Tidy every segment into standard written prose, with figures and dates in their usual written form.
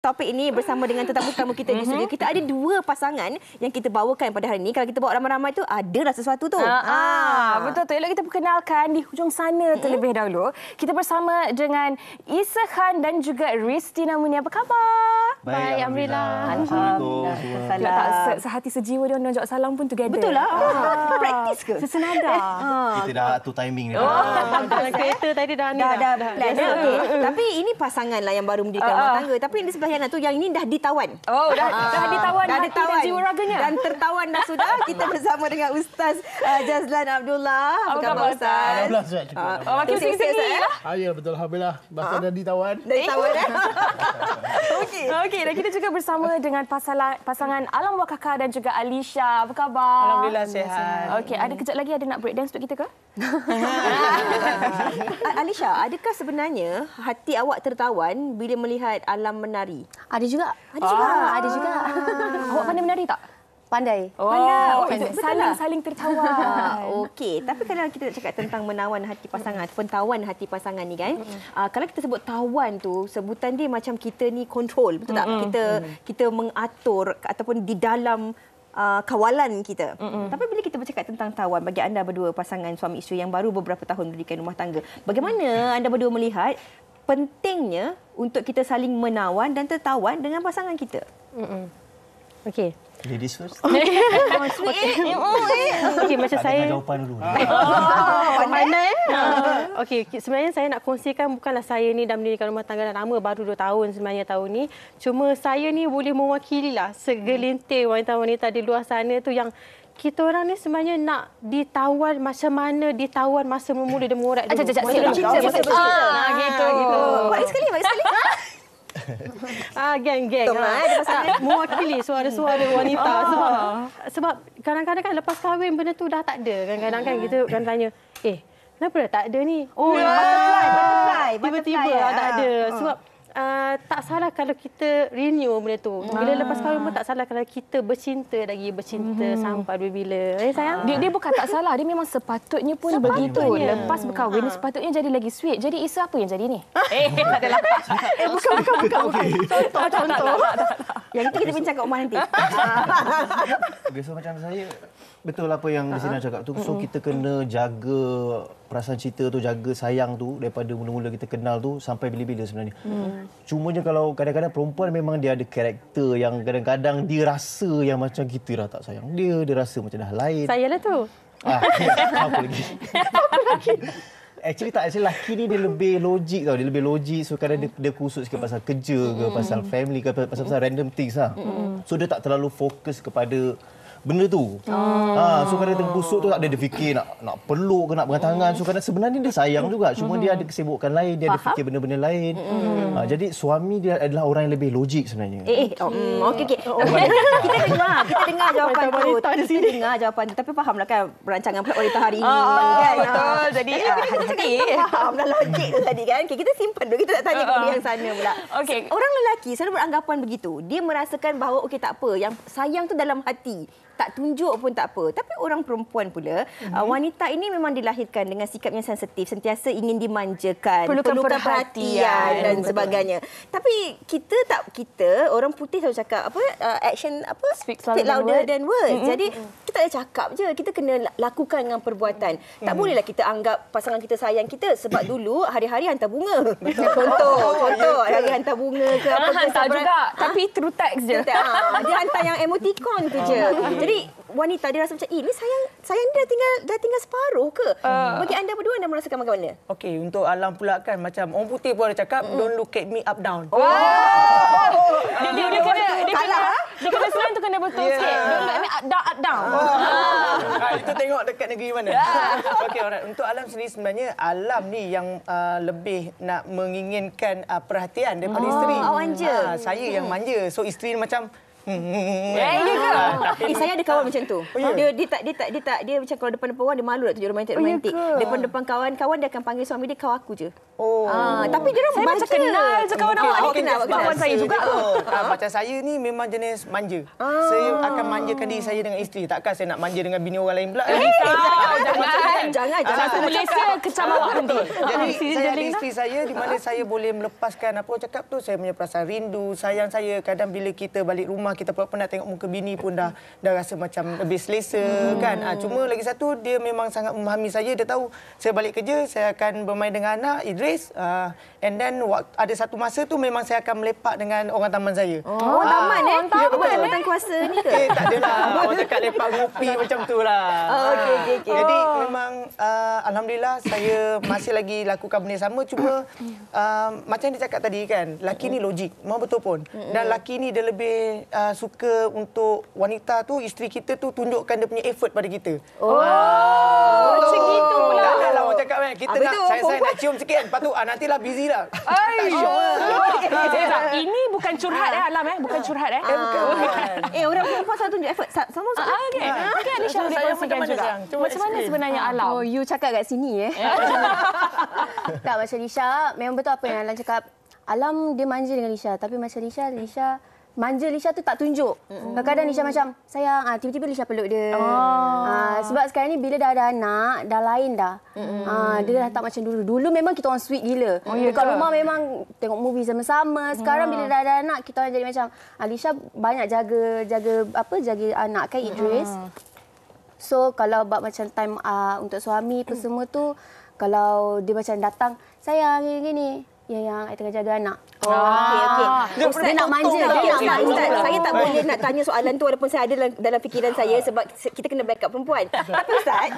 Topik ini bersama dengan tetamu-tetamu kita di studio. Kita ada dua pasangan yang kita bawakan pada hari ini. Kalau kita bawa ramai-ramai tu, adalah sesuatu tu. Betul tu. Elok kita perkenalkan di hujung sana terlebih dahulu. Kita bersama dengan Isa Khan dan juga Ristina Muni. Apa khabar? Baik, Alhamdulillah. Alhamdulillah. Tak sehati sejiwa dia nak salam pun together. Betul lah. Praktis ke? Sesenada. Kita dah atur timing ni. Dalam kereta tadi dah ni Dah plan. Okay. Tapi ini pasangan lah yang baru mendirikan rumah tangga. Tapi yang di sebelah Yana tu, yang ini dah ditawan. Oh, dah ditawan. Dah hati ditawan. dan jiwa raganya. Dan tertawan dah sudah. Kita bersama dengan Ustaz Jazlan Abdullah. Apa khabar Ustaz? Makin sini lah. Ya, betul. Alhamdulillah. Bahkan dah ditawan. Dah ditawan dah. Okey, dan kita juga bersama dengan pasangan Alam Wakaka dan juga Alisha. Apa khabar? Alhamdulillah sihat. Okey, ada kejap lagi ada nak break dance untuk kita ke? Alisha, adakah sebenarnya hati awak tertawan bila melihat Alam menari? Ada juga. Ada juga. Awak pandai menari tak? Pandai. Saling tertawan. Okey, tapi kalau kita nak cakap tentang menawan hati pasangan ataupun tawan hati pasangan ni kan, kalau kita sebut tawan tu, sebutan dia macam kita ni kontrol, betul tak? Kita mengatur ataupun di dalam kawalan kita. Tapi bila kita bercakap tentang tawan, bagi anda berdua pasangan suami isteri yang baru beberapa tahun mendirikan rumah tangga, bagaimana anda berdua melihat pentingnya untuk kita saling menawan dan tertawan dengan pasangan kita? Okey. Ladies first. Okey, macam saya. Jawapan dulu. Pandai. Okey, sebenarnya saya nak kongsikan bukanlah saya ni dah mendirikan rumah tangga dah lama, baru 2 tahun sebenarnya tahun ni. Cuma saya ni boleh mewakililah segelintir wanita-wanita di luar sana tu yang kita orang ni sebenarnya nak ditawan macam mana ditawan masa memula dia mengorak dulu. Cerita. Gitu. Baik sekali. Geng-geng. Mewakili suara-suara wanita. Sebab kadang-kadang kan lepas kahwin benda tu dah tak ada. Kadang-kadang kan kita kan tanya, kenapa dah tak ada ni? Butterfly. Tiba-tiba tak ada. Sebab tak salah kalau kita renew benda tu. Bila lepas kahwin pun tak salah kalau kita bercinta sampai bila. Sayang? Dia bukan tak salah, dia memang sepatutnya pun begitu. Lepas berkahwin sepatutnya jadi lagi sweet. Jadi Isa apa yang jadi ni? Tak adalah. Bukan. Contoh. Yang itu kita bincang kat rumah nanti. Okay, so macam saya, betul apa yang Desina cakap tu. So kita kena jaga perasaan cinta tu, jaga sayang tu daripada mula-mula kita kenal tu sampai bila-bila sebenarnya. Cumanya kalau kadang-kadang perempuan memang dia ada karakter yang kadang-kadang dia rasa yang macam kita dah tak sayang dia rasa macam dah lain. Saya lah tu. Apa lagi? Actually lelaki ni dia lebih logik tau. Dia lebih logik. So kadang dia kusut sikit pasal kerja ke, pasal family ke, pasal random things lah. So dia tak terlalu fokus kepada benda tu. So kadang tengah kusut tu tak ada dia fikir nak peluk ke nak pegang tangan. So kadang sebenarnya dia sayang juga. Cuma dia ada kesibukan lain, dia ada fikir benda-benda lain. Jadi suami dia adalah orang yang lebih logik sebenarnya. Okey. Kita dengar jawapan tu. Kita dengar jawapan tu. Tapi fahamlah kan perancangan wanita hari ini. Kan? Betul. Jadi hati-hati. Fahamlah logik tu tadi kan. Okay, kita simpan dulu. Kita tak tanya kepada yang sana pula. Okey. Orang lelaki selalu beranggapan begitu. Dia merasakan bahawa okey tak apa. Yang sayang tu dalam hati. Tak tunjuk pun tak apa. Tapi orang perempuan pula, wanita ini memang dilahirkan dengan sikap yang sensitif, sentiasa ingin dimanjakan, perlukan perhatian dan sebagainya. Tapi kita orang putih selalu cakap action speak louder than words. Jadi kita tak boleh cakap je, kita kena lakukan dengan perbuatan. Tak bolehlah kita anggap pasangan kita sayang kita sebab dulu hari-hari hantar bunga. Contoh hari hantar bunga ke apa ke, hantar juga, tapi true text je. Dia hantar yang emoticon tu je. Jadi wanita dia rasa macam ni sayang dia dah tinggal separuh ke? Bagi anda berdua, anda merasakan bagaimana? Okey, untuk Alam pula kan macam orang putih pun ada cakap don't look at me up down. Dia kena selain tu kena betul sikit. Don't look at me up down. Itu tengok dekat negeri mana. Okey, alright. Untuk Alam sendiri sebenarnya Alam ni yang lebih nak menginginkan perhatian daripada isteri. Awak manja. Saya yang manja. So isteri macam Saya ada kawan macam tu. Dia macam kalau depan perempuan dia malu nak tunjuk romantik. Depan kawan-kawan dia akan panggil suami dia kau aku je. Tapi dia orang macam kenal je kawan awak. Kawan saya juga. Macam saya ni memang jenis manja. Saya akan manjakan diri saya dengan isteri. Takkan saya nak manja dengan bini orang lain pula. Jangan. Satu Malaysia kecam awak nanti. Jadi saya ada isteri saya di mana saya boleh melepaskan apa orang cakap tu, saya punya perasaan rindu, sayang saya. Kadang bila kita balik rumah kita pernah tengok muka bini pun dah rasa macam lebih selesa kan. Cuma lagi satu dia memang sangat memahami saya. Dia tahu saya balik kerja saya akan bermain dengan anak Idris, and then ada satu masa tu memang saya akan melepak dengan orang taman saya. Taman Ya, betul. Taman kuasa ni ke? Tak adalah. Orang cakap lepak ngopi macam tu lah. Okey. Jadi memang alhamdulillah saya masih lagi lakukan benda yang sama. Cuma macam dia cakap tadi kan, laki ni logik. Memang betul pun. Dan laki ni dia lebih suka untuk wanita tu, isteri kita tu tunjukkan dia punya effort pada kita. Macam gitu pula. Takkanlah orang cakap kan, kita nak saya nak cium sikit. Lepas tu nantilah busy lah. Tak syok lah. Ini bukan curhat Alam bukan curhat Orang perempuan selalu tunjuk effort. Sama. Okey. Okey, Alisha boleh kongsikan juga. Macam mana sebenarnya Alam? Oh, you cakap kat sini Tak, macam Lisha, memang betul apa yang Alam cakap. Alam dia manja dengan Lisha, tapi macam Lisha manja Lisha tu tak tunjuk. Kadang-kadang Lisha macam sayang, tiba-tiba Lisha peluk dia. Sebab sekarang ni bila dah ada anak, dah lain dah. Dia dah tak macam dulu. Dulu memang kita orang sweet gila. Dekat rumah memang tengok movie sama-sama. Sekarang bila dah ada anak, kita orang jadi macam Lisha banyak jaga anak kan Idris. So kalau buat macam time untuk suami apa semua tu, kalau dia macam datang, sayang gini-gini, yang I tengah jaga anak. Okey. Dia nak manja. Ustaz, saya tak boleh nak tanya soalan tu walaupun saya ada dalam fikiran saya sebab kita kena backup perempuan. Tapi Ustaz,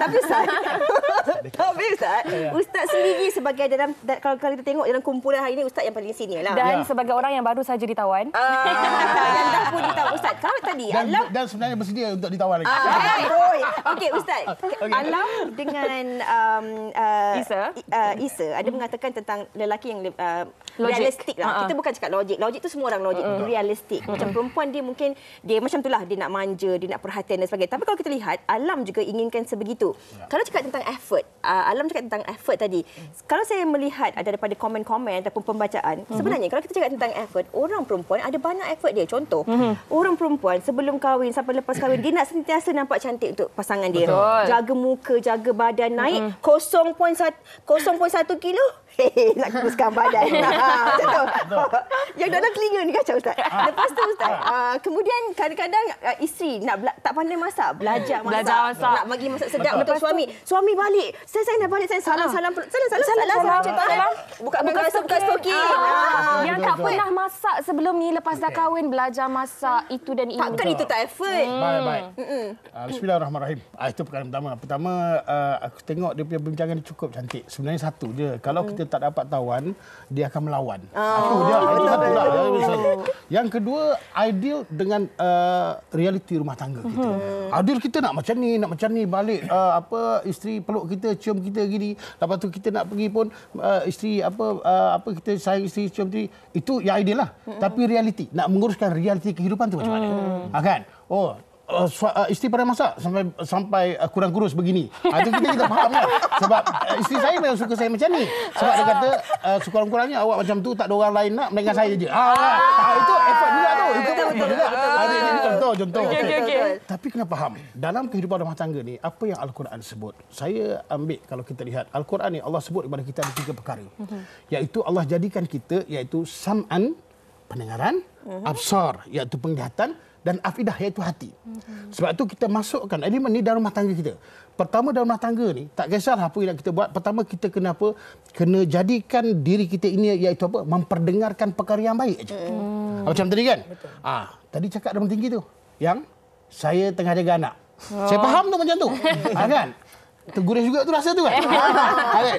Ustaz sendiri sebagai kalau kita tengok dalam kumpulan hari ini, Ustaz yang paling senior lah. Dan sebagai orang yang baru saja ditawan. Yang tak pun ditawan. Ustaz, kalau tadi Alam Dan sebenarnya bersedia untuk ditawan lagi. Okey, Ustaz. Alam dengan Isa ada mengatakan tentang lelaki yang realistik lah. Kita bukan cakap logik. Logik tu semua orang logik. Realistik. Macam perempuan dia mungkin dia macam itulah, dia nak manja, dia nak perhatian dan sebagainya. Tapi kalau kita lihat, Alam juga inginkan sebegitu. Kalau cakap tentang effort, Alam cakap tentang effort tadi. Kalau saya melihat daripada komen-komen ataupun pembacaan, sebenarnya kalau kita cakap tentang effort, orang perempuan ada banyak effort dia. Contoh, orang perempuan sebelum kahwin sampai lepas kahwin, dia nak sentiasa nampak cantik untuk pasangan dia. Jaga muka, jaga badan, naik 0.1 kilo. Nak kuruskan badan. Macam tu. Yang dalam telinga ni kacau Ustaz. Lepas tu Ustaz, kemudian kadang-kadang isteri tak pandai masak, belajar masak. Nak bagi masak sedap untuk suami. Suami balik, saya nak balik, saya salam. Buka stokin. Yang tak pernah masak sebelum ni, lepas dah kahwin belajar masak itu dan ini. Takkan itu tak effort. Baik. Bismillahirrahmanirrahim. Itu perkara pertama. Pertama, aku tengok dia punya perbincangan dia cukup cantik. Sebenarnya satu je. Kalau kita tak dapat tawan, dia akan melawan. Itu dia. Yang kedua, ideal dengan realiti rumah tangga kita. Ideal kita nak macam ni balik isteri peluk kita, cium kita gini. Lepas tu kita nak pergi pun isteri kita sayang isteri, cium isteri. Itu yang ideal lah. Tapi realiti, nak menguruskan realiti kehidupan tu macam mana? Kan? Isteri pandai masak sampai kurang kurus begini. Itu kita faham kan? Sebab isteri saya memang suka saya macam ni. Sebab dia kata sekurang-kurangnya awak macam tu, tak ada orang lain nak, melainkan saya je. Itu effort juga tu. Itu betul juga. Ini contoh. Tapi kena faham, dalam kehidupan rumah tangga ni, apa yang Al-Quran sebut? Saya ambil, kalau kita lihat Al-Quran ni, Allah sebut kepada kita ada 3 perkara. Iaitu Allah jadikan kita, iaitu sam'an, pendengaran, absar, iaitu penglihatan, dan afidah, iaitu hati. Sebab tu kita masukkan elemen ni dalam rumah tangga kita. Pertama, dalam rumah tangga ni, tak kisahlah apa yang kita buat. Pertama, kita kena apa? Kena jadikan diri kita ini, iaitu apa? Memperdengarkan perkara yang baik aja. Macam tadi kan? Tadi cakap dalam tinggi tu. Yang saya tengah jaga anak. Saya faham tu macam tu. Kan? Terguris juga tu rasa tu kan?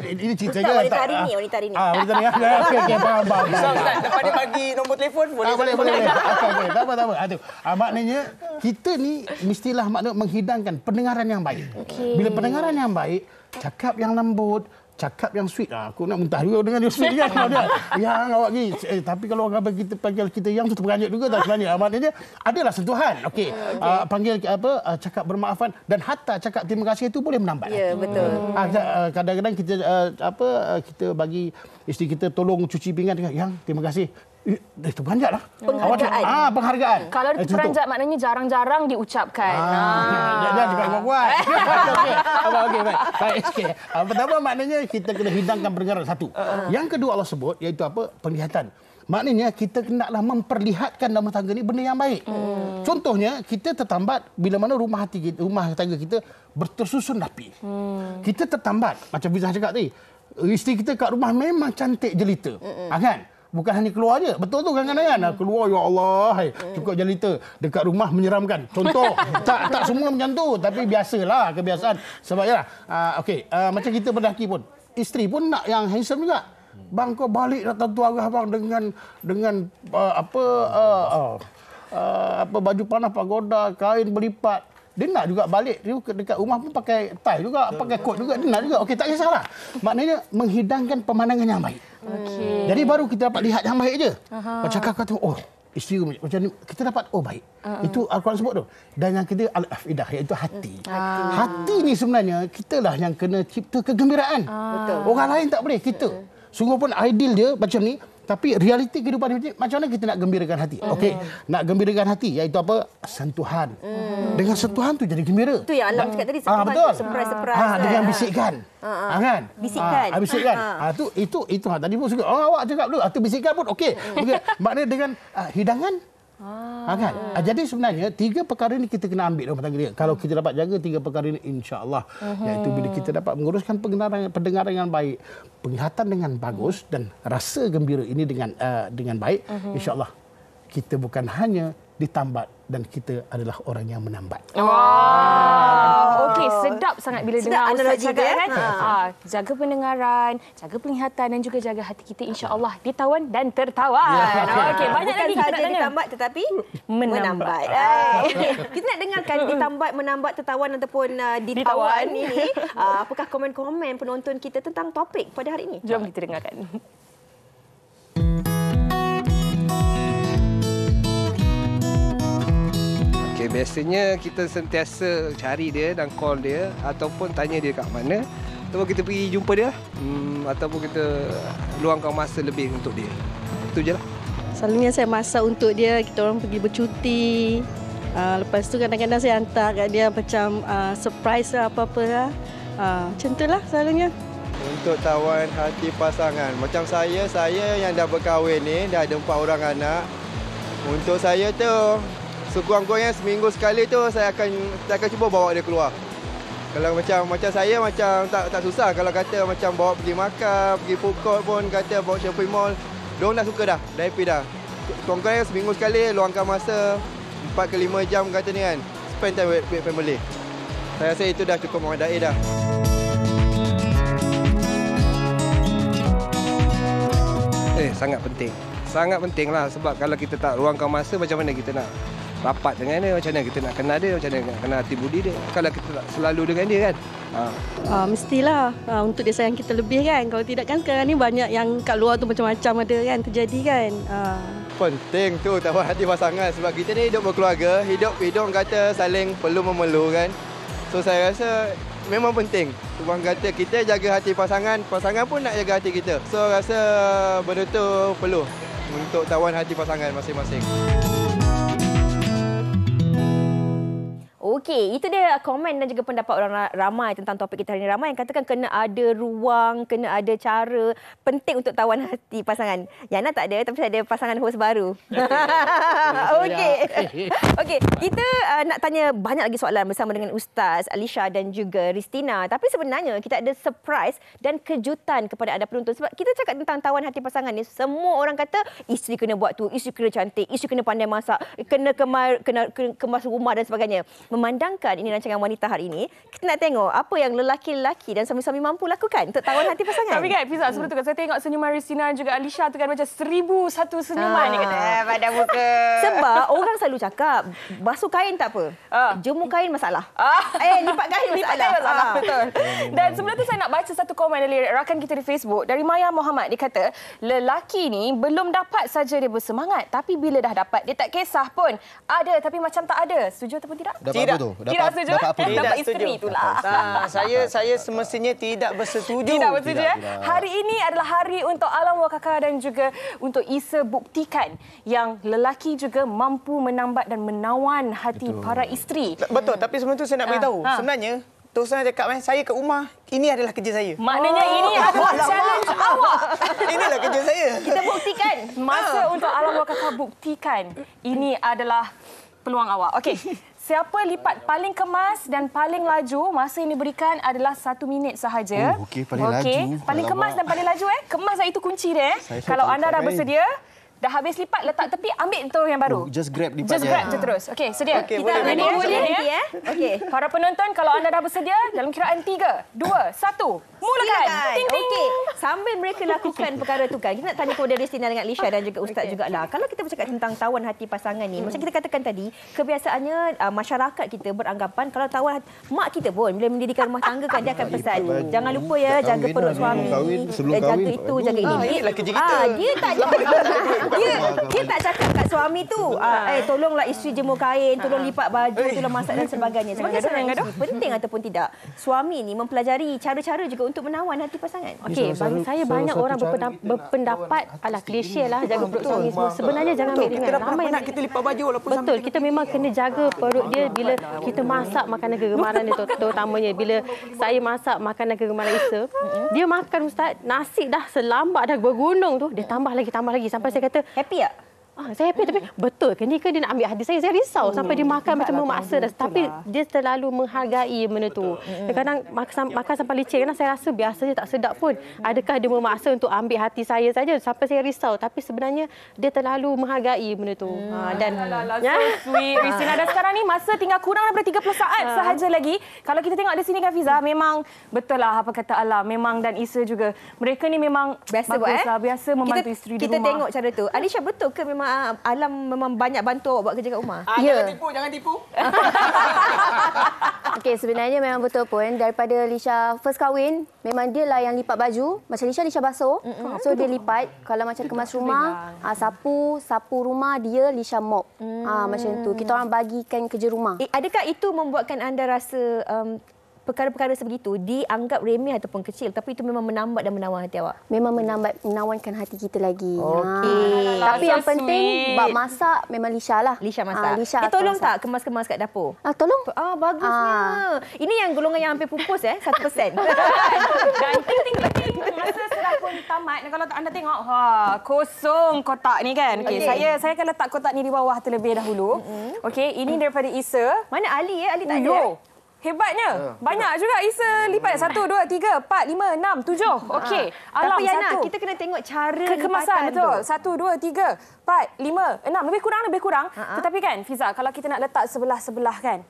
Ini cerita je. Wanita hari ni. Wanita hari ni. Okey, faham. Lepas dia bagi nombor telefon, boleh. Boleh. Okey. Tak apa. Maknanya, kita ni mestilah menghidangkan pendengaran yang baik. Bila pendengaran yang baik, cakap yang lembut, cakap yang sweet. Aku nak muntah juga dengan dia sweet kan. Kalau dia, yang awak ni. Tapi kalau orang kita panggil kita yang tu terperanjat juga tak sebenarnya. Maknanya adalah sentuhan. Okey. Panggil cakap bermaafan dan hatta cakap terima kasih itu boleh menambat. Ya, betul. Kadang-kadang kita kita bagi isteri kita tolong cuci pinggan dengan yang terima kasih. Itu panjatlah. Penghargaan. Penghargaan. Kalau peranjat maknanya jarang-jarang diucapkan. Jangan cepat kuat. Okey, baik. Okey. Pertama maknanya kita kena hidangkan perkara satu. Yang kedua Allah sebut iaitu apa? Penglihatan. Maknanya kita hendaklah memperlihatkan dalam tangga ni benda yang baik. Contohnya kita tertambat bila mana rumah tangga kita bertersusun rapi. Kita tertambat macam Bizah cakap tadi. Isteri kita kat rumah memang cantik jelita. Kan? Bukan hanya keluar je. Betul tu kadang-kadang kan. Keluar, ya Allah, cukup jelita. Dekat rumah menyeramkan. Contoh. tak semua macam tu. Tapi biasalah kebiasaan. Sebab ya. Okey. Macam kita berdaki pun. Isteri pun nak yang handsome juga. Bang, kau balik datang tu arah bang dengan baju panah pagoda, kain berlipat. Dia nak juga balik dekat rumah pun pakai tie juga, pakai coat juga. Dia nak juga. Okey, tak kisahlah. Maknanya menghidangkan pemandangan yang baik. Okey. Jadi baru kita dapat lihat yang baik je. Macam kakak tu, isteri macam ni, kita dapat baik. Itu Al-Quran sebut tu. Dan yang ketiga al-afidah, iaitu hati. Hati ni sebenarnya kitalah yang kena cipta kegembiraan. Betul. Orang lain tak boleh, kita. Sungguh pun ideal dia macam ni. Tapi realiti kehidupan ini, macam mana kita nak gembirakan hati? Okey, nak gembirakan hati iaitu apa? Sentuhan. Dengan sentuhan tu jadi gembira. Itu yang Alam cakap tadi, sentuhan betul. surprise. Dengan bisikan. Kan? Bisikan. Bisikan. Itu tadi pun suka. Awak cakap dulu, tu bisikan pun okey. Maknanya dengan hidangan. Kan? Jadi sebenarnya 3 perkara ini kita kena ambil dalam tangga dia. Kalau kita dapat jaga 3 perkara ini, insya-Allah, iaitu bila kita dapat menguruskan pendengaran yang baik, penglihatan dengan bagus dan rasa gembira ini dengan baik, insya-Allah kita bukan hanya ditambat dan kita adalah orang yang menambat. Okey, sedap sangat bila dengar Ustaz cakap kan. Jaga pendengaran, jaga penglihatan dan juga jaga hati kita, insya-Allah ditawan dan tertawan. Okey, banyak lagi kita nak tanya. Ditambat tetapi menambat. Kita nak dengarkan ditambat, menambat, tertawan ataupun ditawan ini. Apakah komen-komen penonton kita tentang topik pada hari ini? Jom kita dengarkan. Okay, biasanya kita sentiasa cari dia dan call dia ataupun tanya dia kat mana, ataupun kita pergi jumpa dia, ataupun kita luangkan masa lebih untuk dia. Itu je lah. Selalunya saya masak untuk dia, kita orang pergi bercuti. Lepas tu kadang-kadang saya hantar kat dia macam surprise lah, apa-apa lah. Macam tu lah selalunya. Untuk tawan hati pasangan, macam saya yang dah berkahwin ni, dah ada 4 orang anak. Untuk saya tu, sekurang-kurangnya seminggu sekali tu saya akan cuba bawa dia keluar. Kalau macam saya macam tak susah kalau kata macam bawa pergi makan, pergi food court pun kata bawa shopping mall, diorang dah suka dah happy dah. Kurang-kurangnya seminggu sekali luangkan masa 4 ke 5 jam kata ni kan, spend time with family. Saya rasa itu dah cukup memadai dah. Sangat penting. Sangat penting lah sebab kalau kita tak luangkan masa, macam mana kita nak rapat dengan dia, macam mana kita nak kenal dia, macam mana nak kenal hati budi dia kalau kita tak selalu dengan dia kan. Mestilah untuk dia sayang kita lebih kan. Kalau tidak kan sekarang ni banyak yang kat luar tu macam-macam ada kan terjadi kan. Penting tu tawan hati pasangan sebab kita ni hidup berkeluarga, hidup kata saling perlu memerlu kan. So saya rasa memang penting. Tuan kata kita jaga hati pasangan, pasangan pun nak jaga hati kita. So rasa benda tu perlu untuk tawan hati pasangan masing-masing. Okey, itu dia komen dan juga pendapat orang ramai tentang topik kita hari ini. Ramai yang katakan kena ada ruang, kena ada cara penting untuk tawan hati pasangan. Yana tak ada, tapi ada pasangan host baru. Okey. Okey, kita nak tanya banyak lagi soalan bersama dengan Ustaz Alisha dan juga Ristina. Tapi sebenarnya kita ada surprise dan kejutan kepada anda penonton. Sebab kita cakap tentang tawan hati pasangan ni, semua orang kata isteri kena buat tu, isteri kena cantik, isteri kena pandai masak, kena kemas rumah dan sebagainya. Memandangkan ini rancangan wanita hari ini, kita nak tengok apa yang lelaki-lelaki dan suami-suami mampu lakukan untuk tawan hati pasangan. Tapi kan, Fiza, sebelum tu kan saya tengok senyuman Ristina dan juga Alisha tu kan macam 1001 senyuman ni kata. Pada muka. Sebab orang selalu cakap basuh kain tak apa. Jemur kain masalah. Lipat kain masalah. Betul. Dan sebelum tu saya nak baca satu komen dari rakan kita di Facebook dari Maya Muhammad. Dia kata, lelaki ni belum dapat saja dia bersemangat, tapi bila dah dapat dia tak kisah pun. Ada tapi macam tak ada. Setuju ataupun tidak? Dapat apa tu? Tidak setuju. Dapat isteri itulah. Saya semestinya tidak bersetuju. Tidak bersetuju. Hari ini adalah hari untuk Alam Wakakar dan juga untuk Isa buktikan yang lelaki juga mampu menambat dan menawan hati para isteri. Betul, tapi sebelum tu saya nak beritahu. Sebenarnya, terus saya cakap, saya ke rumah, ini adalah kerja saya. Maknanya ini adalah challenge awak. Inilah kerja saya. Kita buktikan. Masa untuk Alam Wakakar buktikan. Ini adalah peluang awak. Okey. Siapa lipat paling kemas dan paling laju, masa yang diberikan adalah 1 minit sahaja. Okey, paling laju. Paling kemas dan paling laju. Kemas itu kunci dia. Kalau anda dah bersedia, dah habis lipat, letak tepi, ambil tu yang baru. Just grab lipatnya. Just grab je terus. Okey, sedia? Okay, kita ready ya? Okey. Para penonton, kalau anda dah bersedia, dalam kiraan 3, 2, 1, mulakan. Ting, ting. Okey. Sambil mereka lakukan perkara tu kan, kita nak tanya kepada Ristina dengan Lisha dan juga Ustaz jugalah. Kalau kita bercakap tentang tawan hati pasangan ni, macam kita katakan tadi, kebiasaannya masyarakat kita beranggapan kalau tawan mak kita pun bila mendirikan rumah tangga kan dia akan pesan, jangan lupa ya jaga perut suami. Jaga itu, jaga ini. Inilah kerja kita. Dia tak dia tak cakap kat suami tu, tolonglah isteri jemur kain, tolong lipat baju, tolong masak dan sebagainya. Sebagai seorang isteri, penting ataupun tidak, suami ni mempelajari cara-cara juga untuk menawan hati pasangan. Okey, bagi saya banyak orang berpendapat ala klise lah jaga perut suami semua. Sebenarnya jangan ambil ringan. Ramai nak kita lipat baju walaupun betul, kita memang kena jaga perut dia bila kita masak makanan kegemaran dia, terutamanya bila saya masak makanan kegemaran Isa. Dia makan Ustaz, nasi dah selambak dah bergunung tu, dia tambah lagi sampai saya kata Happy tak? Saya happy, tapi betul ke ni ke dia nak ambil hati saya? Saya risau sampai dia makan macam memaksa dah. Tapi dia terlalu menghargai benda tu. Kadang-kadang makan sampai licin, kadang saya rasa biasa je tak sedap pun. Adakah dia memaksa untuk ambil hati saya saja sampai saya risau? Tapi sebenarnya dia terlalu menghargai benda tu. Dan so sweet. Ristina, dan sekarang ni masa tinggal kurang daripada 30 saat sahaja lagi. Kalau kita tengok di sini kan Fiza, memang betul lah apa kata Alam. Memang dan Isa juga. Mereka ni memang biasa biasa membantu isteri di rumah. Kita tengok cara tu. Alisha, betul ke memang Alam memang banyak bantu awak buat kerja kat rumah? Jangan tipu. Okey, sebenarnya memang betul pun. Daripada Lisha first kahwin, memang dia lah yang lipat baju. Macam Lisha basuh. So dia lipat. Kalau macam kemas rumah, sapu rumah, dia Lisha mop. Macam tu. Kita orang bagikan kerja rumah. Adakah itu membuatkan anda rasa perkara-perkara sebegitu dianggap remeh ataupun kecil, tapi itu memang menambat dan menawan hati awak? Memang menawankan hati kita lagi. Okey. Tapi yang penting, bab masak memang Lisha lah. Lisha masak. Lisha tolong masak. tak kemas-kemas kat dapur? Tolong. Bagusnya. Ini yang golongan yang hampir pupus 1%. Dan ting. Masa serah pun tamat. Kalau anda tengok, kosong kotak ni kan. Okey, saya akan letak kotak ni di bawah terlebih dahulu. Okey, ini daripada Isa. Mana Ali Ali tak ada. Hebatnya. Banyak juga Isa lipat. 1, 2, 3, 4, 5, 6, 7. Okey. Tapi Yana, kita kena tengok cara kemasan. Betul. 1, 2, 3, 4, 5, 6. Lebih kurang. Tetapi kan, Fiza, kalau kita nak letak sebelah-sebelah kan,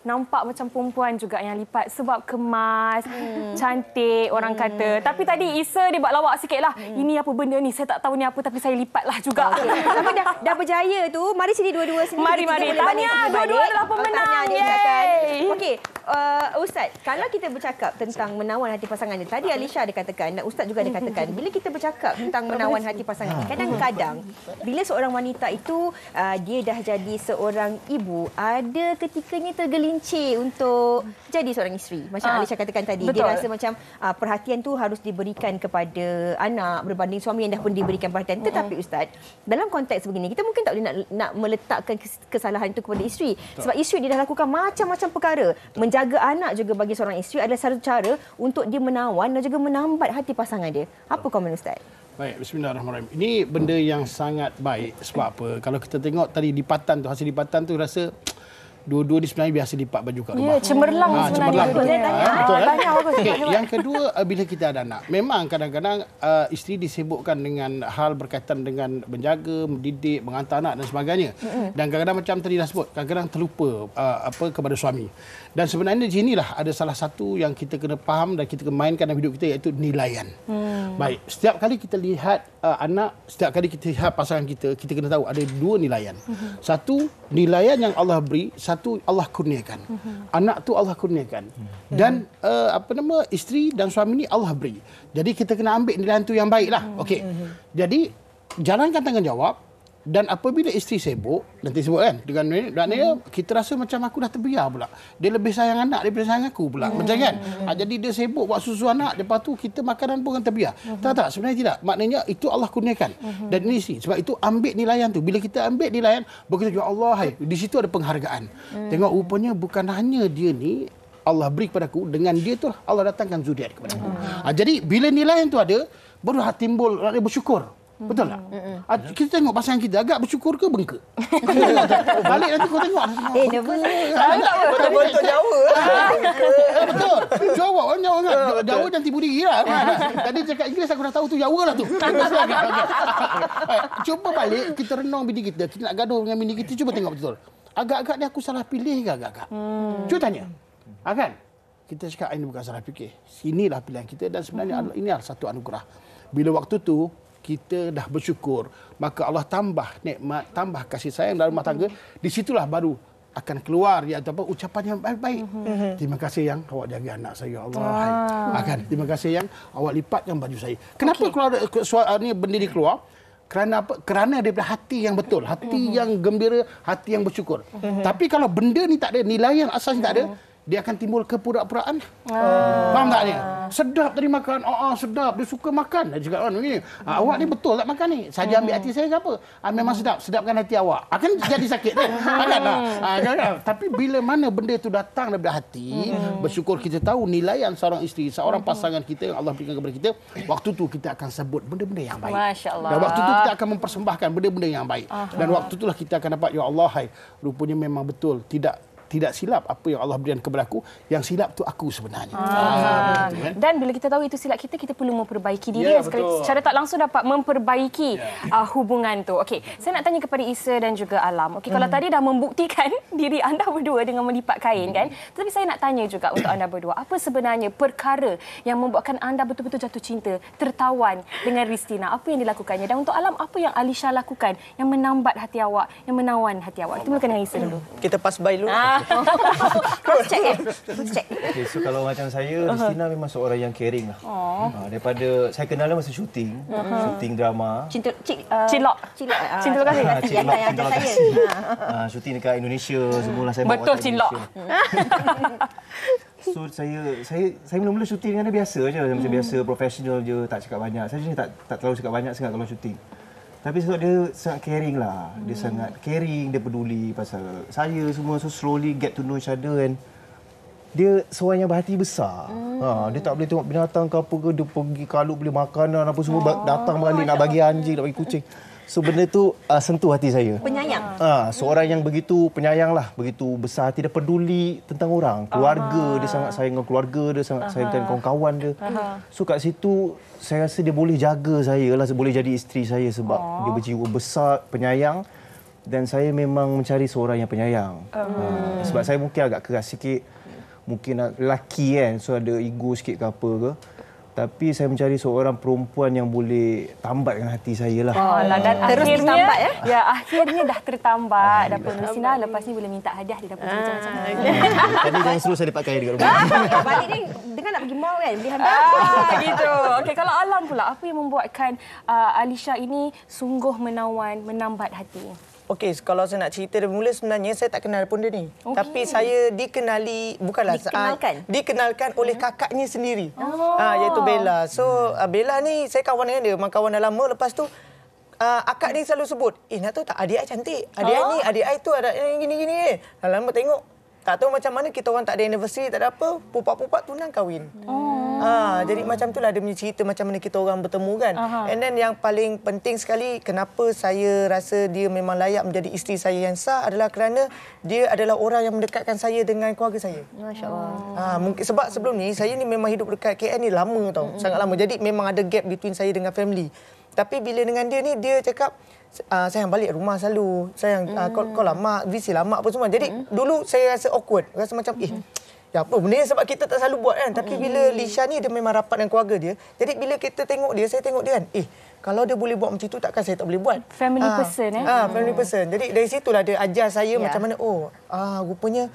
nampak macam perempuan juga yang lipat sebab kemas, cantik orang kata. Tapi tadi Isa dia buat lawak sikitlah. Ini apa benda ni? Saya tak tahu ni apa, tapi saya lipatlah juga. Tapi dah berjaya tu. Mari sini dua-dua sini. Mari. Tanya, dua-dua adalah pemenang. Okey, Ustaz, kalau kita bercakap tentang menawan hati pasangan ni, tadi Alisha ada katakan dan Ustaz juga ada katakan, bila kita bercakap tentang menawan hati pasangan ni, kadang-kadang bila seorang wanita itu dia dah jadi seorang ibu, ada ketikanya tergelincir untuk jadi seorang isteri. Macam Alisha katakan tadi, betul. Dia rasa macam perhatian tu harus diberikan kepada anak berbanding suami yang dah pun diberikan perhatian. Tetapi Ustaz, dalam konteks begini, kita mungkin tak boleh nak meletakkan kesalahan itu kepada isteri. Sebab isteri dia dah lakukan macam-macam perkara. Menjaga anak juga bagi seorang isteri adalah satu cara untuk dia menawan dan juga menambat hati pasangan dia. Apa komen Ustaz? Baik, bismillahirrahmanirrahim. Ini benda yang sangat baik. Sebab apa? Kalau kita tengok tadi lipatan tu, hasil lipatan tu rasa Dua-dua ni sebenarnya biasa lipat baju kat rumah. Ya, cemerlang sebenarnya. Cemerlang. Betul kan? Okey, yang kedua, bila kita ada anak, memang kadang-kadang isteri disibukkan dengan hal berkaitan dengan menjaga, mendidik, mengantar anak dan sebagainya. Dan kadang-kadang macam tadi dah sebut, kadang-kadang terlupa kepada suami. Dan sebenarnya di sinilah ada salah satu yang kita kena faham dan kita kena mainkan dalam hidup kita, iaitu nilaian. Baik, setiap kali kita lihat anak, setiap kali kita lihat pasangan kita kena tahu ada dua nilaian. Satu, nilaian yang Allah beri, satu Allah kurniakan. Anak tu Allah kurniakan. Dan isteri dan suami ni Allah beri. Jadi kita kena ambil nilaian tu yang baiklah. Okey. Jadi jalankan tanggungjawab. Dan apabila isteri sibuk, nanti sebut kan, dengan dia, kita rasa macam aku dah terbiar pula. Dia lebih sayang anak daripada sayang aku pula. Macam kan? Jadi dia sibuk buat susu anak, lepas tu kita makanan pun kan terbiar. Tak, sebenarnya tidak. Maknanya itu Allah kurniakan. Dan ini isteri. Sebab itu ambil nilaian tu. Bila kita ambil nilaian, begitu, ya Allah, di situ ada penghargaan. Tengok rupanya bukan hanya dia ni, Allah beri kepada aku, dengan dia tu Allah datangkan zuriat kepada aku. Jadi bila nilaian tu ada, baru timbul bersyukur. Betul tak? Kita tengok pasangan kita agak bersyukur ke bengkak? Balik nanti kau tengok. Betul-betul Jawa. Betul. Jawa kan? Jawa nanti budi gila. Tadi cakap Inggeris aku dah tahu tu Jawa lah tu. Cuba balik kita renung bini kita. Kita nak gaduh dengan bini kita, cuba tengok betul. Agak-agak ni aku salah pilih ke agak-agak? Cuba tanya. Kan? Kita cakap ini bukan salah fikir. Inilah pilihan kita dan sebenarnya ini adalah satu anugerah. Bila waktu tu kita dah bersyukur, maka Allah tambah nikmat, tambah kasih sayang dalam rumah tangga. Di situlah baru akan keluar ucapan yang baik-baik. Terima kasih yang awak jaga anak saya, Allah. Terima kasih yang awak lipatkan baju saya. Kenapa keluar ni benda ni keluar? Kerana apa? Kerana daripada hati yang betul, hati yang gembira, hati yang bersyukur. Tapi kalau benda ni tak ada, nilai yang asasnya tak ada, dia akan timbul kepura-puraan. Faham tak dia? Sedap tadi makan. Sedap. Dia suka makan. Dia cakap begini. Awak ni betul tak makan ni? Saja ambil hati saya ke apa? Memang sedap. Sedapkan hati awak. Akan jadi sakit kan? Tapi bila mana benda itu datang daripada hati, bersyukur kita tahu nilaian seorang isteri, seorang pasangan kita yang Allah berikan kepada kita, waktu tu kita akan sebut benda-benda yang baik. Masya-Allah. Dan waktu tu kita akan mempersembahkan benda-benda yang baik. Dan waktu itulah kita akan dapat, ya Allah, rupanya memang betul. Tidak silap apa yang Allah berikan kepada aku, yang silap tu aku sebenarnya. Betul, dan bila kita tahu itu silap kita perlu memperbaiki diri secara tak langsung dapat memperbaiki hubungan tu. Okey, saya nak tanya kepada Isa dan juga Alam. Okey, kalau tadi dah membuktikan diri anda berdua dengan melipat kain kan, tetapi saya nak tanya juga untuk anda berdua, apa sebenarnya perkara yang membuatkan anda betul-betul jatuh cinta, tertawan dengan Ristina? Apa yang dilakukannya? Dan untuk Alam, apa yang Alisha lakukan yang menambat hati awak, yang menawan hati awak? Kita mulakan dengan Isa dulu. Kita pass by dulu. Cross check. Okay, so kalau macam saya, Ristina memang seorang yang caring lah. Daripada saya kenal dia masa syuting drama. Cilok. Cinta lokasi. Syuting dekat Indonesia, semualah saya bawa. Betul cilok. So saya mula-mula syuting dengan dia biasa je, macam biasa, profesional je, tak cakap banyak. Saya ni tak terlalu cakap banyak sangat kalau syuting. Tapi sebab dia sangat caring lah. Dia sangat caring, dia peduli pasal saya semua. So slowly get to know each other and dia seorang yang berhati besar. Dia tak boleh tengok binatang ke apa ke, dia pergi kalau beli makanan apa semua, datang balik nak bagi anjing, nak bagi kucing. So benda tu sentuh hati saya. Penyayang. Seorang yang begitu penyayang lah, begitu besar hati, dia peduli tentang orang, keluarga, dia sangat sayang dengan keluarga, dia sangat sayang dengan kawan-kawan dia. So kat situ saya rasa dia boleh jaga saya lah, boleh jadi isteri saya sebab dia berjiwa besar, penyayang, dan saya memang mencari seorang yang penyayang. Sebab saya mungkin agak keras sikit, mungkin lelaki kan, so ada ego sikit ke apa ke. Tapi saya mencari seorang perempuan yang boleh tambatkan hati saya lah. Dan terus ditambat ya? Ya, akhirnya dah tertambat. Dapat Ristina, lepas ni boleh minta hadiah, dia dapat macam-macam. Tadi jangan suruh saya dapat kaya dekat rumah. Balik ni dengan nak pergi mall kan, beli handbag. Gitu. Okey, kalau Alam pula, apa yang membuatkan Alisha ini sungguh menawan, menambat hati? Okey, kalau saya nak cerita dari mula, sebenarnya saya tak kenal pun dia ni. Tapi saya dikenali, bukanlah dikenalkan oleh kakaknya sendiri. Iaitu Bella. So Bella ni saya kawan dengan dia, memang kawan dah lama. Lepas tu akak ni selalu sebut, nak tahu tak adik ai cantik. Adik ai ni, adik ai tu ada gini-gini. Lama tengok Tak tahu macam mana kita orang tak ada anniversary, tak ada apa, pupak-pupak tunang kahwin. Jadi macam itulah dia punya cerita macam mana kita orang bertemu kan. And then yang paling penting sekali, kenapa saya rasa dia memang layak menjadi isteri saya yang sah adalah kerana dia adalah orang yang mendekatkan saya dengan keluarga saya. Masya-Allah. Mungkin sebab sebelum ni saya ni memang hidup dekat KL ni lama tau, sangat lama. Jadi memang ada gap between saya dengan family. Tapi bila dengan dia ni, dia cakap, sayang balik rumah selalu. Sayang, kau lama, visi lama apa semua. Jadi dulu saya rasa awkward. Rasa macam, ya apa benda sebab kita tak selalu buat kan. Tapi bila Lisha ni, dia memang rapat dengan keluarga dia. Jadi bila kita tengok dia, saya tengok dia kan, kalau dia boleh buat macam tu, takkan saya tak boleh buat. Family person family person. Jadi dari situlah dia ajar saya macam mana, rupanya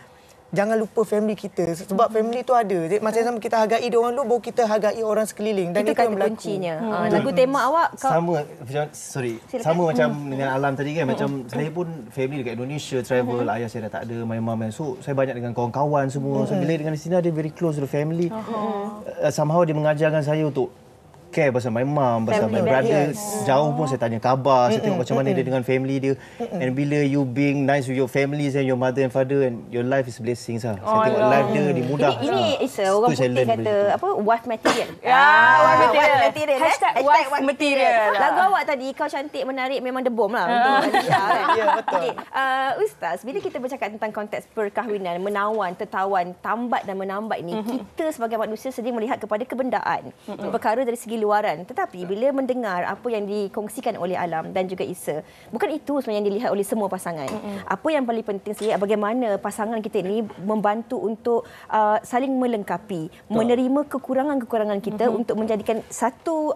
jangan lupa family kita. Sebab family tu ada. Jadi masa sama kita hargai dia orang dulu, baru kita hargai orang sekeliling. Dan itu yang berlaku. kuncinya. Lagu tema awak sama macam dengan Alam tadi kan. Macam saya pun family dekat Indonesia, travel, ayah saya dah tak ada, my mom. So saya banyak dengan kawan-kawan semua. So bila dengan di sini dia very close to the family. Somehow dia mengajarkan saya untuk care pasal my mom, pasal my brother. Jauh pun saya tanya khabar, saya tengok macam mana dia dengan family dia. And bila you being nice with your families and your mother and father, and your life is blessings lah. Saya tengok life dia mudah. Ini orang putih kata apa, wife material. Wife material. #wife material. Lagu awak tadi, Kau Cantik Menarik, memang The Bomb lah untuk Lisha kan. Ya, betul. Ustaz, bila kita bercakap tentang konteks perkahwinan, menawan, tertawan, tambat dan menambat ini, kita sebagai manusia sedang melihat kepada kebendaan. Perkara dari segi luaran. Tetapi bila mendengar apa yang dikongsikan oleh Alam dan juga Isa, bukan itu sebenarnya yang dilihat oleh semua pasangan. Apa yang paling penting sekali, bagaimana pasangan kita ini membantu untuk saling melengkapi, menerima kekurangan-kekurangan kita untuk menjadikan satu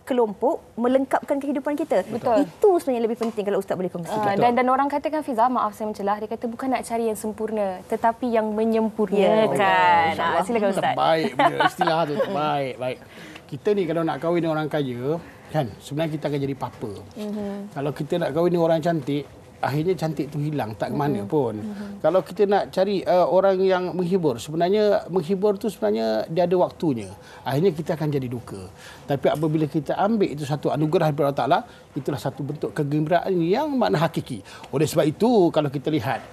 kelompok melengkapkan kehidupan kita. Betul. Itu sebenarnya lebih penting kalau Ustaz boleh kongsikan. Dan orang katakan, Fiza, maaf saya mencelah, dia kata bukan nak cari yang sempurna, tetapi yang menyempurnakan. Silakan Ustaz. Baik, istilah tu baik. Kita ni kalau nak kahwin dengan orang kaya, kan, sebenarnya kita akan jadi papa. Kalau kita nak kahwin dengan orang cantik, akhirnya cantik tu hilang, tak ke mana pun. Kalau kita nak cari orang yang menghibur, sebenarnya menghibur tu sebenarnya dia ada waktunya. Akhirnya kita akan jadi duka. Tapi apabila kita ambil itu satu anugerah daripada Allah Ta'ala, itulah satu bentuk kegembiraan yang makna hakiki. Oleh sebab itu, kalau kita lihat,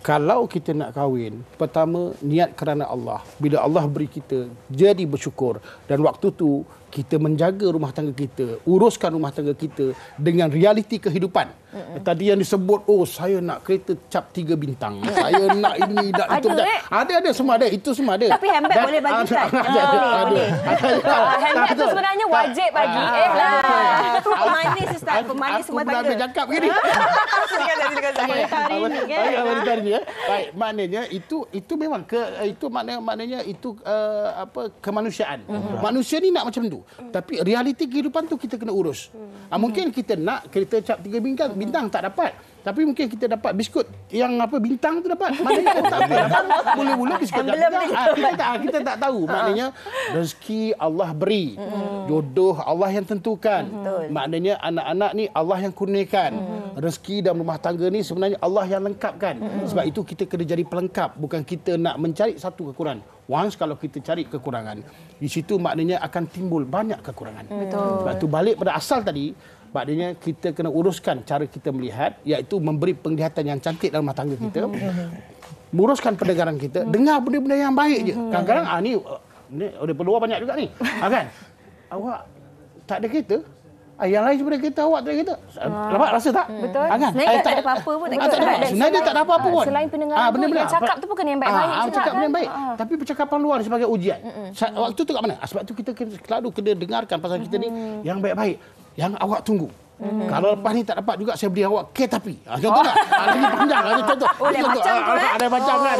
kalau kita nak kahwin, pertama niat kerana Allah. Bila Allah beri kita, jadi bersyukur. Dan waktu tu kita menjaga rumah tangga kita, uruskan rumah tangga kita dengan realiti kehidupan. Tadi yang disebut, saya nak kereta cap 3 bintang. Saya nak ini, nak itu. Ada, semua ada. Itu semua ada. Tapi handbag boleh bagi Ustaz. Handbag tu sebenarnya wajib bagi. Itu pemanis Ustaz, pemanis semua tangga. Aku pernah cakap begini. Wanita hari ni. Baik, maknanya itu memang maknanya itu kemanusiaan. Manusia ni nak macam tu. Tapi realiti kehidupan tu kita kena urus. Mungkin kita nak kereta cap 3 bintang tak dapat. Tapi mungkin kita dapat biskut yang bintang tu dapat. Maknanya tak apa. Mula-mula biskut kita tak tahu. Maknanya rezeki Allah beri. Jodoh Allah yang tentukan. Maknanya anak-anak ni Allah yang kurniakan. Rezeki dan rumah tangga ni sebenarnya Allah yang lengkapkan. Sebab itu kita kena jadi pelengkap. Bukan kita nak mencari satu kekurangan. Once kalau kita cari kekurangan, di situ maknanya akan timbul banyak kekurangan. Sebab itu balik pada asal tadi, maknanya kita kena uruskan cara kita melihat, iaitu memberi penglihatan yang cantik dalam rumah tangga kita, menguruskan pendengaran kita, dengar benda-benda yang baik je. Kadang-kadang ni ada peluang banyak juga ni. Kan? Awak tak ada kereta, yang lain sebenarnya kereta, awak tak ada kereta. Nampak rasa tak? Betul. Kan? Sebenarnya tak ada apa-apa pun. Sebenarnya tak ada apa-apa pun. Selain pendengaran tu, yang cakap tu pun kena yang baik-baik. Cakap benda yang baik. Tapi percakapan luar sebagai ujian. Waktu tu kat mana? Sebab tu kita selalu kena dengarkan pasal kita ni yang baik-baik. Yang awak tunggu. Kalau lepas ni tak dapat juga, saya beri awak kereta api. Contoh tak? Lagi panjang. Contoh. Ada macam kan?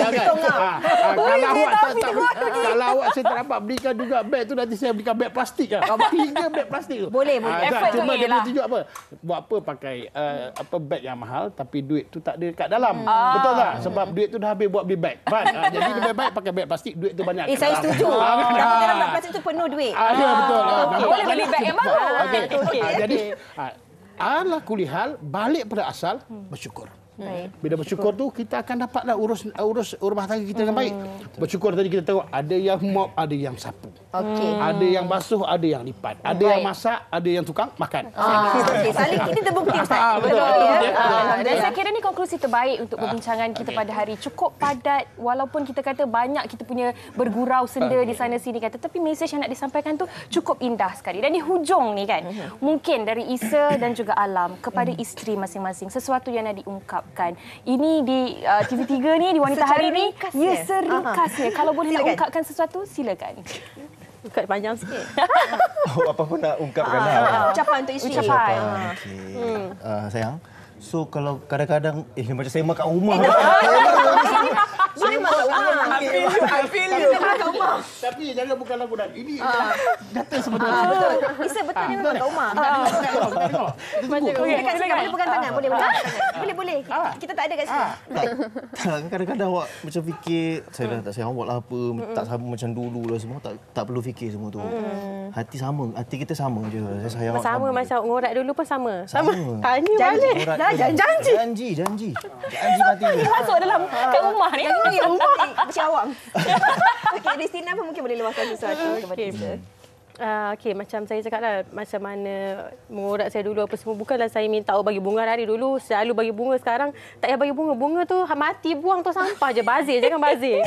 Kalau awak saya tak dapat berikan juga beg tu, nanti saya berikan beg plastik. 3 beg plastik tu. Boleh. Cuma dia boleh tunjuk apa? Buat apa pakai beg yang mahal tapi duit tu tak ada kat dalam. Betul tak? Sebab duit tu dah habis buat beli beg. Jadi lebih baik pakai beg plastik, duit tu banyak. Saya setuju. Tapi dalam beg plastik tu penuh duit. Ya, betul. Boleh beli beg yang baru. Jadi ala kulli hal, balik pada asal, bersyukur. Bila bersyukur tu kita akan dapatlah urus rumah tangga kita dengan baik. Bersyukur tadi kita tengok ada yang mop, ada yang sapu. Ada yang basuh, ada yang lipat. Ada yang masak, ada yang tukang makan. Saling ini terbukti Ustaz. Betul. Dan saya kira ni konklusi terbaik untuk perbincangan kita pada hari. Cukup padat walaupun kita kata banyak kita punya bergurau senda di sana sini kata, tapi mesej yang nak disampaikan tu cukup indah sekali. Dan di hujung ni kan, mungkin dari Isa dan juga Alam kepada isteri masing-masing sesuatu yang nak diungkapkan. Ini di TV3 ni, di Wanita Hari ni, seringkasnya. Kalau boleh nak ungkapkan sesuatu, silakan. Ungkap panjang sikit. Apa pun nak ungkapkan Ucapan untuk isteri. Sayang. So kalau kadang-kadang macam saya makan rumah. Boleh makan rumah. I feel you. Tapi jangan bukan lagu dan ini data sebenarnya. Betul. Isa betul dia memang kat rumah. Boleh pegang tangan. Boleh. Kita tak ada kat sini. Kadang-kadang awak macam fikir saya dah tak sayang awak lah apa, tak sama macam dulu lah semua, tak perlu fikir semua tu. Hati kita sama je. Saya sayang awak sama macam ngorak dulu pun sama. Tanya balik. Janji mati. Masuk dalam kat rumah ni. Macam awam. Okey, Ristina pun mungkin boleh luahkan sesuatu kepada kita. Okey, macam saya cakap lah, macam mana mengorak saya dulu apa semua. Bukanlah saya minta awak bagi bunga hari dulu, selalu bagi bunga. Sekarang tak payah bagi bunga. Bunga tu mati, buang tu sampah je. Bazir, jangan bazir.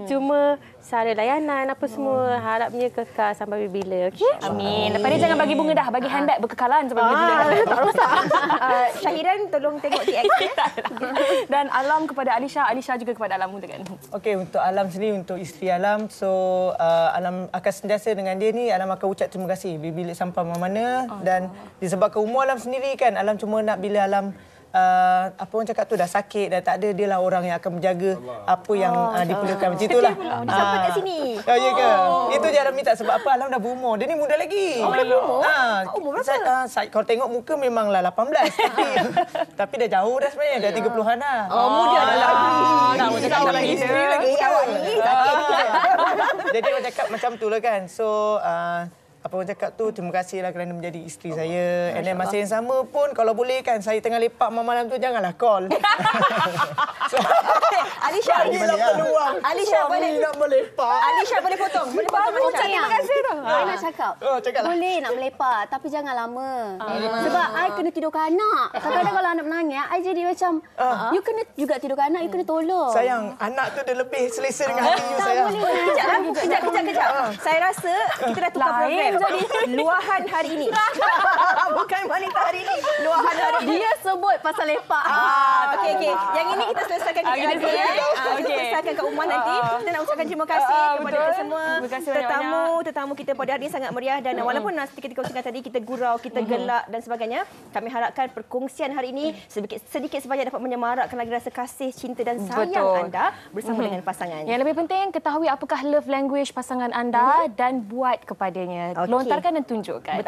Cuma cara layanan apa semua, harapnya kekal sampai bila. Okey? Amin. Lepas ni jangan bagi bunga dah, bagi handbag berkekalan sampai bila. Tak rosak. Syahiran tolong tengok TX. Dan Alam kepada Alisha, Alisha juga kepada Alam. Okey, untuk Alam sendiri, untuk isteri Alam, so Alam akan sentiasa dengan dia ni, Alam akan ucap terima kasih bila sampai mana-mana. Dan disebabkan umur Alam sendiri kan, Alam cuma nak bila Alam apa orang cakap tu dah sakit, dah tak ada, dia lah orang yang akan menjaga apa yang diperlukan. Macam itulah. Sampai kat sini. Ya ke? Itu je Alam minta. Sebab apa? Alam dah berumur. Dia ni muda lagi. Dah berumur? Umur berapa? Kalau tengok muka memanglah 18. Tapi dah jauh dah sebenarnya. Dah 30-an dah. Muda dah lagi. Tak lagi. Isteri lagi. Jadi orang cakap macam tu lah kan. So, apa orang cakap tu, terima kasihlah kerana menjadi isteri saya. And then masa yang sama pun, kalau boleh kan, saya tengah lepak malam tu, janganlah call. Alisha, Alisha boleh potong. Boleh potong Alisha. Terima kasih tu. Saya nak cakap. Boleh nak melepak, tapi jangan lama. Sebab I kena tidurkan anak. Kadang-kadang kalau anak menangis, I jadi macam, you kena juga tidurkan anak, you kena tolong. Sayang, anak tu dia lebih selesa dengan hati you, sayang. Kejap. Saya rasa kita dah tukar program. Jadi luahan hari ini. Bukan wanita hari ini. Luahan hari ini. Dia sebut pasal lepak. Okey. Yang ini kita selesaikan kejap lagi. Kita selesaikan kat rumah nanti. Kita nak ucapkan terima kasih kepada kita semua. Tetamu kita pada hari ini sangat meriah. Dan walaupun seperti kita kongsikan tadi, kita gurau, kita gelak dan sebagainya. Kami harapkan perkongsian hari ini sedikit sebanyak dapat menyemarakkan lagi rasa kasih, cinta dan sayang anda bersama dengan pasangan. Yang lebih penting, ketahui apakah love language pasangan anda dan buat kepadanya. Lontarkan dan tunjukkan.